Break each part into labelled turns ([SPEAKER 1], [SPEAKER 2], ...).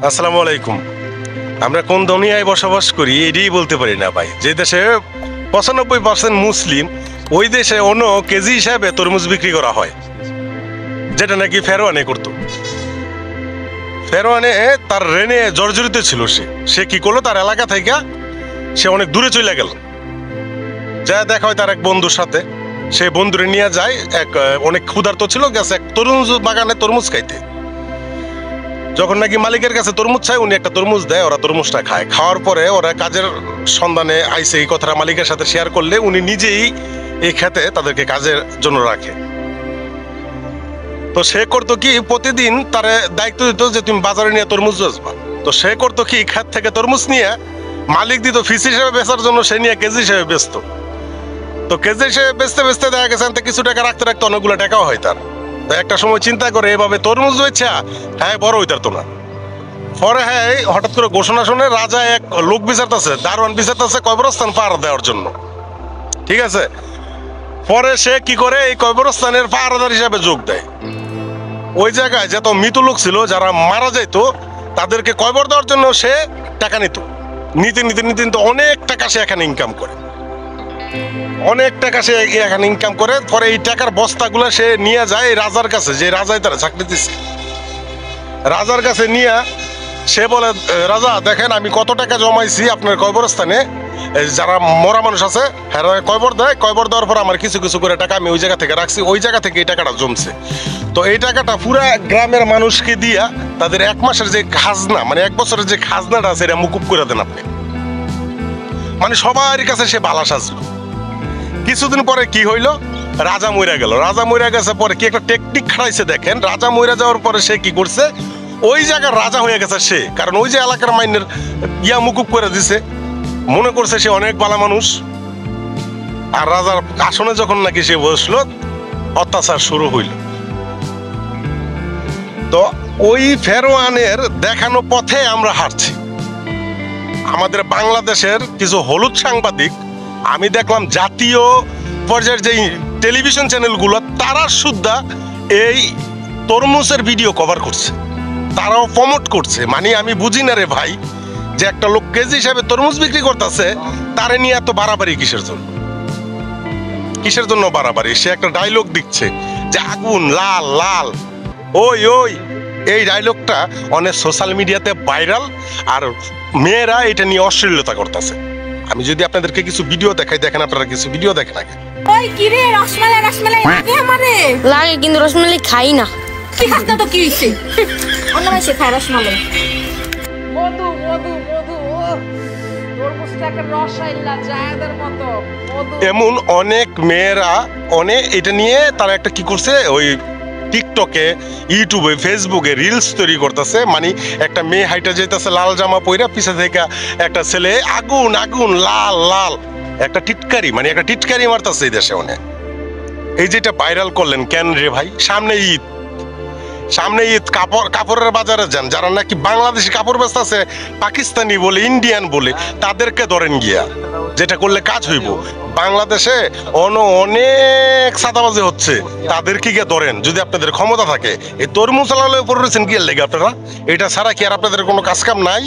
[SPEAKER 1] আসসালামু আলাইকুম। আমরা কোন দুনিয়ায় বসবাস করি এটাই বলতে পারি না ভাই। যে দেশে 95% মুসলিম, ওই দেশে অন্য কেজি হিসাবে তরমুজ বিক্রি করা হয়, যেটা নাকি ফেরোয়ানে করতো। ফেরোয়ানে তার রেনে জর্জরিত ছিল। সে কি করলো, তার এলাকা থেকে সে অনেক দূরে চলে গেল। যা দেখা হয় তার এক বন্ধুর সাথে, সেই বন্ধুরে নিয়ে যায়। অনেক ক্ষুধার্ত ছিল, গেছে এক তরমুজ বাগানে তরমুজ খাইতে। যখন নাকি মালিকের কাছে তরমুজ চায়, উনি একটা তরমুজ দেয়, ওরা তরমুজটা খায়। খাওয়ার পরে ওরা কাজের সন্ধানে আইসে, এই কথাটা মালিকের সাথে শেয়ার করলে উনি নিজেই এই খেতে তাদেরকে কাজের জন্য রাখে। তো সে করতো কি, প্রতিদিন তার দায়িত্ব দিত যে তুমি বাজারে নিয়ে তরমুজ বেচবা। তো সে করতো কি, খেত থেকে তরমুজ নিয়ে মালিক দিত ফিস হিসেবে বেচার জন্য, সে নিয়ে কেজি হিসেবে বেচতো। তো কেজি হিসেবে বেচতে বেচতে দেখা গেছে কিছু টাকা রাখতে রাখতে অনেকগুলো টাকাও হয় তার। তো একটা সময় চিন্তা করে এভাবে তরমুজ বেচা হ্যাঁ বড় হইতারতো না। পরে হ্যাঁ হঠাৎ করে ঘোষণা শুনে রাজা এক লোক বিচারতেছে, দারোয়ান বিচারতেছে কবরস্থান পাহারা দেওয়ার জন্য। ঠিক আছে, পরে সে কি করে, এই কবরস্থানের পাহারাদার হিসাবে যোগ দেয়। ওই জায়গায় যত মৃত লোক ছিল, যারা মারা যাইতো, তাদেরকে কবর দেওয়ার জন্য সে টাকা নিত। নিতে নিতে নিতে নিতে অনেক টাকা সে এখানে ইনকাম করে, অনেক টাকা সে এখানে ইনকাম করে। পরে এই টাকার বস্তাগুলো সে নিয়ে যায় রাজার কাছে, যে রাজাই তারা চাকরি দিচ্ছে। রাজার কাছে নিয়ে সে বলে, রাজা দেখেন আমি কত টাকা জমাইছি আপনার কবরস্থানে, যারা মরা মানুষ আছে হ্যাঁ কবর দেয়, কবর দেওয়ার পর আমার কিছু কিছু করে টাকা আমি ওই জায়গা থেকে রাখছি, ওই জায়গা থেকে এই টাকাটা জমছে। তো এই টাকাটা পুরা গ্রামের মানুষকে দিয়া তাদের এক মাসের যে খাজনা, মানে এক বছরের যে খাজনাটা আছে, এটা মুকুব করে দেন আপনি। মানে সবার কাছে সে বালা সাজলো। কিছুদিন পরে কি হইলো, রাজা মইরা গেল। রাজা মইরা গেছে পরে কি একটা টেকনিক খাটাইছে দেখেন। রাজা মইরা যাওয়ার পরে সে কি করছে, ওই জায়গার রাজা হয়ে গেছে সে, কারণ ওই যে এলাকার মাইনের মুকুব করে দিছে। মনে করছে সে অনেক ভালো মানুষ। আর রাজার আসনে যখন নাকি সে বসলো, অত্যাচার শুরু হইল। তো ওই ফেরোয়ানের দেখানো পথে আমরা হাঁটছি। আমাদের বাংলাদেশের কিছু হলুদ সাংবাদিক আমি দেখলাম, জাতীয় পর্যায়ের যে টেলিভিশন চ্যানেলগুলো, তারা সুদ্ধা এই তরমুজের ভিডিও কভার করছে, তারাও প্রমোট করছে। মানে আমি বুঝি না রে ভাই, যে একটা লোক কেজি হিসাবে তরমুজ বিক্রি করতেছে, তারে নিয়ে এত বাড়াবাড়ি কিসের জন্য? কিসের জন্য বাড়াবাড়ি? সে একটা ডায়লগ দিচ্ছে যে আগুন লাল লাল, ওই ওই। এই ডায়লগটা অনেক সোশ্যাল মিডিয়াতে ভাইরাল, আর মেয়েরা এটা নিয়ে অশ্লীলতা করতেছে। আমি যদি আপনাদেরকে কিছু ভিডিও দেখাই, দেখেন আপনারা কিছু ভিডিও দেখেন আগে।
[SPEAKER 2] ওই কি রে, রসমালাই রসমালাই লাগে আমারে?
[SPEAKER 3] লাগে, কিন্তু রসমালাই খাই না।
[SPEAKER 2] তুই খাস না তো কি হইছে? অন্য মাসে খায় রসমালাই।
[SPEAKER 4] মধু মধু মধু, তরমুজটাকে রসাইলা জায়দের মতো মধু।
[SPEAKER 1] এমন অনেক মেয়েরা এটা নিয়ে তারা একটা কি করছে, ওই টিকটকে, ইউটিউবে, ফেসবুকে রিলস তৈরি করতেছে। মানে একটা মেয়ে হাইটা যেতেছে লাল জামা পইরা, পিছে থেকে একটা ছেলে আগুন আগুন লাল লাল একটা টিটকারি, মানে একটা টিটকারি মারতেছে এই দেশে অনেক। এই যেটা ভাইরাল করলেন কেন রে ভাই? সামনে ঈদ, সামনে ঈদ, কাপড়ের বাজারে যান, যারা নাকি বাংলাদেশি কাপড় বেচতেছে, পাকিস্তানি বলে, ইন্ডিয়ান বলে, তাদেরকে ধরেন গিয়া। যেটা করলে কাজ হইব। বাংলাদেশে অনেক সাদাবাজি হচ্ছে, তাদেরকে গিয়ে ধরেন যদি আপনাদের ক্ষমতা থাকে। এই তরমুজ লালের উপর রয়েছেন কি লেগে আপনারা? এটা ছাড়া কি আর আপনাদের কোনো কাজ কাম নাই?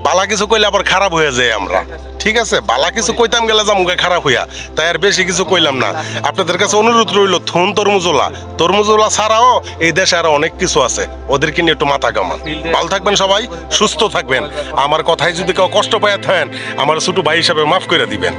[SPEAKER 1] বালা কিছু কইলে আবার খারাপ হয়ে যায় আমরা। ঠিক আছে, বালা কিছু কইতাম গেলে জামুকে খারাপ হইয়া, তাই আর বেশি কিছু কইলাম না। আপনাদের কাছে অনুরোধ রইল, থুন তরমুজওয়ালা ছাড়াও এই দেশে আরো অনেক কিছু আছে, ওদেরকে নিয়ে একটু মাথা কামান। ভালো থাকবেন সবাই, সুস্থ থাকবেন। আমার কথায় যদি কেউ কষ্ট পায় থাকেন, আমার ছোট ভাই হিসাবে মাফ করে দিবেন।